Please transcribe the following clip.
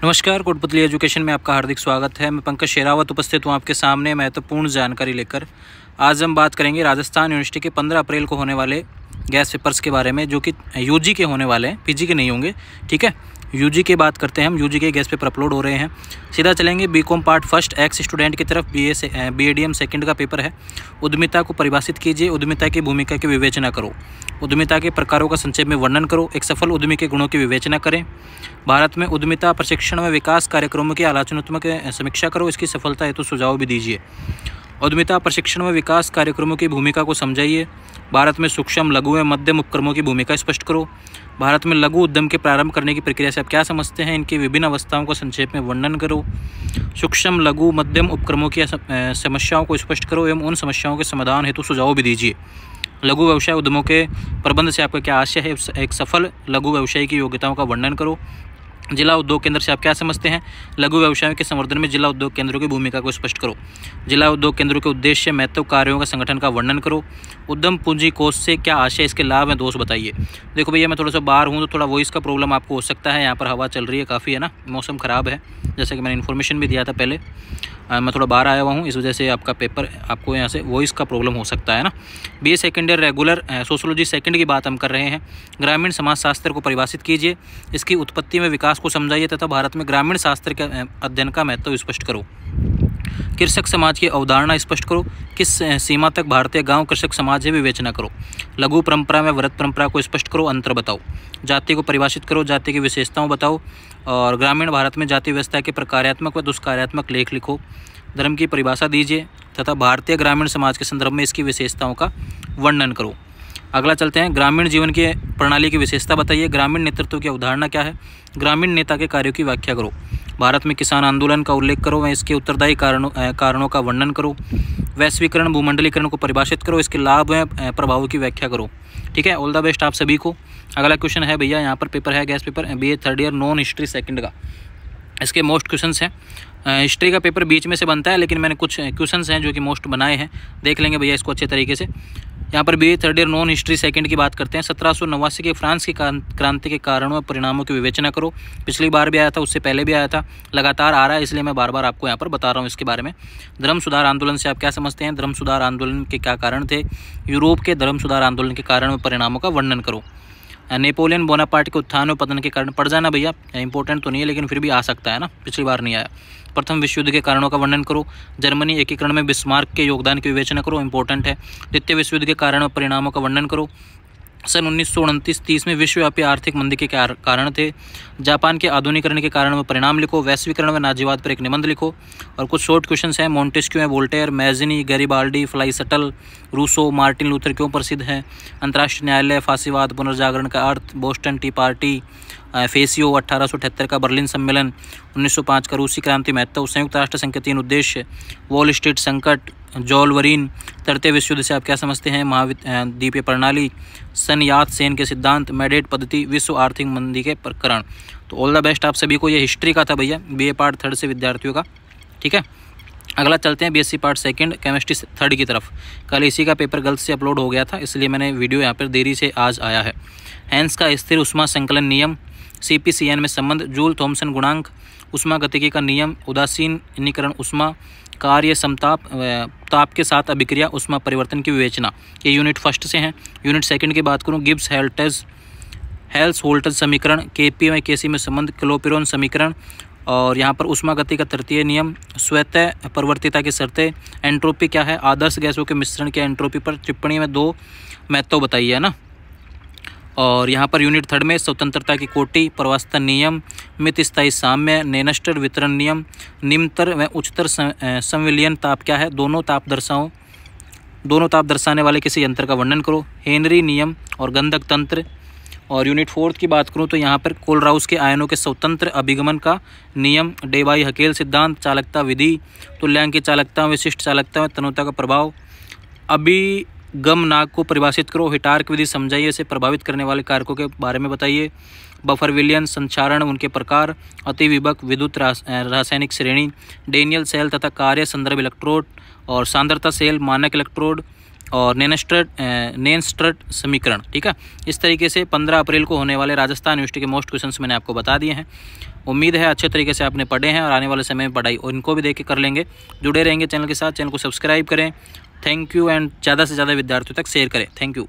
नमस्कार, कोटपुतली एजुकेशन में आपका हार्दिक स्वागत है। मैं पंकज शेरावत उपस्थित हूँ आपके सामने महत्वपूर्ण जानकारी लेकर। आज हम बात करेंगे राजस्थान यूनिवर्सिटी के 15 अप्रैल को होने वाले गैस पेपर्स के बारे में, जो कि यूजी के होने वाले हैं, पीजी के नहीं होंगे। ठीक है, यूजी की बात करते हैं हम। यूजी के गैस पेपर अपलोड हो रहे हैं। सीधा चलेंगे BCom part first ex student की तरफ। बीएडीएम सेकंड का पेपर है। उद्यमिता को परिभाषित कीजिए। उद्यमिता की भूमिका की विवेचना करो। उद्यमिता के प्रकारों का संक्षेप में वर्णन करो। एक सफल उद्यमी के गुणों की विवेचना करें। भारत में उद्यमिता प्रशिक्षण व विकास कार्यक्रमों की आलोचनात्मक समीक्षा करो। इसकी सफलता हेतु सुझाव भी दीजिए। उद्यमिता प्रशिक्षण व विकास कार्यक्रमों की भूमिका को समझाइए। भारत में सूक्ष्म, लघु व मध्यम उपक्रमों की भूमिका स्पष्ट करो। भारत में लघु उद्यम के प्रारंभ करने की प्रक्रिया से आप क्या समझते हैं, इनकी विभिन्न अवस्थाओं को संक्षेप में वर्णन करो। सूक्ष्म, लघु, मध्यम उपक्रमों की समस्याओं को स्पष्ट करो एवं उन समस्याओं के समाधान हेतु सुझाव भी दीजिए। लघु व्यवसाय उद्यमों के प्रबंध से आपका क्या आशय है। एक सफल लघु व्यवसायी की योग्यताओं का वर्णन करो। जिला उद्योग केंद्र से आप क्या समझते हैं। लघु व्यवसायों के संवर्धन में जिला उद्योग केंद्रों की भूमिका को स्पष्ट करो। जिला उद्योग केंद्रों के उद्देश्य, महत्व, कार्यों का संगठन का वर्णन करो। उद्यम पूंजी कोष से क्या आशय, इसके लाभ व दोष बताइए। देखो भैया, मैं थोड़ा सा बाहर हूँ तो थोड़ा वॉइस का प्रॉब्लम आपको हो सकता है। यहाँ पर हवा चल रही है काफ़ी, है ना, मौसम ख़राब है, जैसे कि मैंने इन्फॉर्मेशन भी दिया था पहले। मैं थोड़ा बाहर आया हुआ हूँ, इस वजह से आपका पेपर, आपको यहाँ से वॉइस का प्रॉब्लम हो सकता है ना। BA second year regular sociology second की बात हम कर रहे हैं। ग्रामीण समाजशास्त्र को परिभाषित कीजिए। इसकी उत्पत्ति में विकास को समझाइए तथा भारत में ग्रामीण शास्त्र के अध्ययन का महत्व स्पष्ट करो। कृषक समाज की अवधारणा स्पष्ट करो। किस सीमा तक भारतीय गांव कृषक समाज है, विवेचना करो। लघु परंपरा में व्रत परंपरा को स्पष्ट करो, अंतर बताओ। जाति को परिभाषित करो, जाति की विशेषताओं बताओ। और ग्रामीण भारत में जाति व्यवस्था के प्रकार्यात्मक व दुष्कार्यात्मक लेख लिखो। धर्म की परिभाषा दीजिए तथा भारतीय ग्रामीण समाज के संदर्भ में इसकी विशेषताओं का वर्णन करो। अगला चलते हैं, ग्रामीण जीवन की प्रणाली की विशेषता बताइए। ग्रामीण नेतृत्व की अवधारणा क्या है। ग्रामीण नेता के कार्यों की व्याख्या करो। भारत में किसान आंदोलन का उल्लेख करो व इसके उत्तरदायी कारणों का वर्णन करो। वैश्वीकरण, भूमंडलीकरण को परिभाषित करो। इसके लाभ व प्रभावों की व्याख्या करो। ठीक है, ऑल द बेस्ट आप सभी को। अगला क्वेश्चन है भैया, यहाँ पर पेपर है gas paper BA third year non history second का। इसके मोस्ट क्वेश्चंस हैं। हिस्ट्री का पेपर बीच में से बनता है, लेकिन मैंने कुछ क्वेश्चंस हैं जो कि मोस्ट बनाए हैं, देख लेंगे भैया इसको अच्छे तरीके से। यहाँ पर BA third year non history second की बात करते हैं। 1789 के फ्रांस की क्रांति के कारणों और परिणामों की विवेचना करो। पिछली बार भी आया था, उससे पहले भी आया था, लगातार आ रहा है, इसलिए मैं बार बार आपको यहाँ पर बता रहा हूँ इसके बारे में। धर्म सुधार आंदोलन से आप क्या समझते हैं। धर्म सुधार आंदोलन के क्या कारण थे। यूरोप के धर्म सुधार आंदोलन के कारण और परिणामों का वर्णन करो। नेपोलियन बोनापार्ट के उत्थान और पतन के कारण पढ़ जाना भैया, इंपॉर्टेंट तो नहीं है लेकिन फिर भी आ सकता है ना, पिछली बार नहीं आया। प्रथम विश्व युद्ध के कारणों का वर्णन करो। जर्मनी एकीकरण में बिस्मार्क के योगदान की विवेचना करो, इंपॉर्टेंट है। द्वितीय विश्व युद्ध के कारण और परिणामों का वर्णन करो। सन 1929-30 में विश्वव्यापी आर्थिक मंदी के कारण थे। जापान के आधुनिकीकरण के कारण व परिणाम लिखो। वैश्वीकरण व नाजीवाद पर एक निबंध लिखो। और कुछ शॉर्ट क्वेश्चंस हैं। मोंटेस्क्यू, वोल्टेयर, मैजिनी, गैरिबाल्डी, फ्लाई सटल, रूसो, मार्टिन लूथर क्यों प्रसिद्ध है। अंतर्राष्ट्रीय न्यायालय, फांसीवाद, पुनर्जागरण का अर्थ, बोस्टन टी पार्टी, फेसियो, 1878 का बर्लिन सम्मेलन, 1905 का रूसी क्रांति महत्व, संयुक्त राष्ट्र संघ के 3 उद्देश्य, वॉल स्ट्रीट संकट, जॉलवरीन, तृतीय विश्व युद्ध से आप क्या समझते हैं। महाद्वीपीय प्रणाली, सन यात सेन के सिद्धांत, मैडेट पद्धति, विश्व आर्थिक मंदी के प्रकरण। तो ऑल द बेस्ट आप सभी को। ये हिस्ट्री का था भैया, बीए पार्ट थर्ड से विद्यार्थियों का। ठीक है, अगला चलते हैं BSc part second chemistry third की तरफ। कल इसी का पेपर गलत से अपलोड हो गया था, इसलिए मैंने वीडियो यहाँ पर देरी से आज आया है। हैंस का स्थिर उष्मा संकलन नियम, CPCN में संबंध, जूल थॉमसन गुणांक, उष्मागतिकी का नियम, उदासीनीकरण उष्मा, कार्य समताप, ताप के साथ अभिक्रिया, उष्मा परिवर्तन की विवेचना। ये यूनिट फर्स्ट से हैं। यूनिट सेकंड की बात करूँ, गिब्स हेल्स होल्टज समीकरण, KP में KC में संबंध, क्लोपिरोन समीकरण। और यहाँ पर उष्मागति का तृतीय नियम, स्वतः परिवर्तिता की शर्तें, एंट्रोपी क्या है, आदर्श गैसों के मिश्रण के एंट्रोपी पर टिप्पणी में 2 महत्व बताइए, है ना। और यहाँ पर यूनिट थर्ड में स्वतंत्रता की कोटि, प्रवास्ता नियम, मित स्थायी साम्य, नेनस्टर वितरण नियम, निम्नतर व उच्चतर संविलियन ताप क्या है, दोनों ताप दर्शाने वाले किसी यंत्र का वर्णन करो। हेनरी नियम और गंधक तंत्र। और यूनिट फोर्थ की बात करूँ तो यहाँ पर कोलराउस के आयनों के स्वतंत्र अभिगमन का नियम, डेबाई हकेल सिद्धांत, चालकता विधि, तुल्यांक की चालकता, विशिष्ट चालकता, तनुता का प्रभाव, अभिगमनांक को परिभाषित करो। हिटार्क विधि समझाइए, इसे प्रभावित करने वाले कारकों के बारे में बताइए। बफर विलियन, संचारण, उनके प्रकार, अतिविभक्त, विद्युत रासायनिक श्रेणी, डेनियल सेल तथा कार्य संदर्भ इलेक्ट्रोड और सांद्रता सेल, मानक इलेक्ट्रोड और नेनस्ट्रट समीकरण। ठीक है, इस तरीके से 15 अप्रैल को होने वाले राजस्थान यूनिवर्सिटी के मोस्ट क्वेश्चंस मैंने आपको बता दिए हैं। उम्मीद है अच्छे तरीके से आपने पढ़े हैं और आने वाले समय में पढ़ाई और इनको भी देख के कर लेंगे। जुड़े रहेंगे चैनल के साथ, चैनल को सब्सक्राइब करें। थैंक यू एंड ज़्यादा से ज़्यादा विद्यार्थियों तक शेयर करें। Thank you.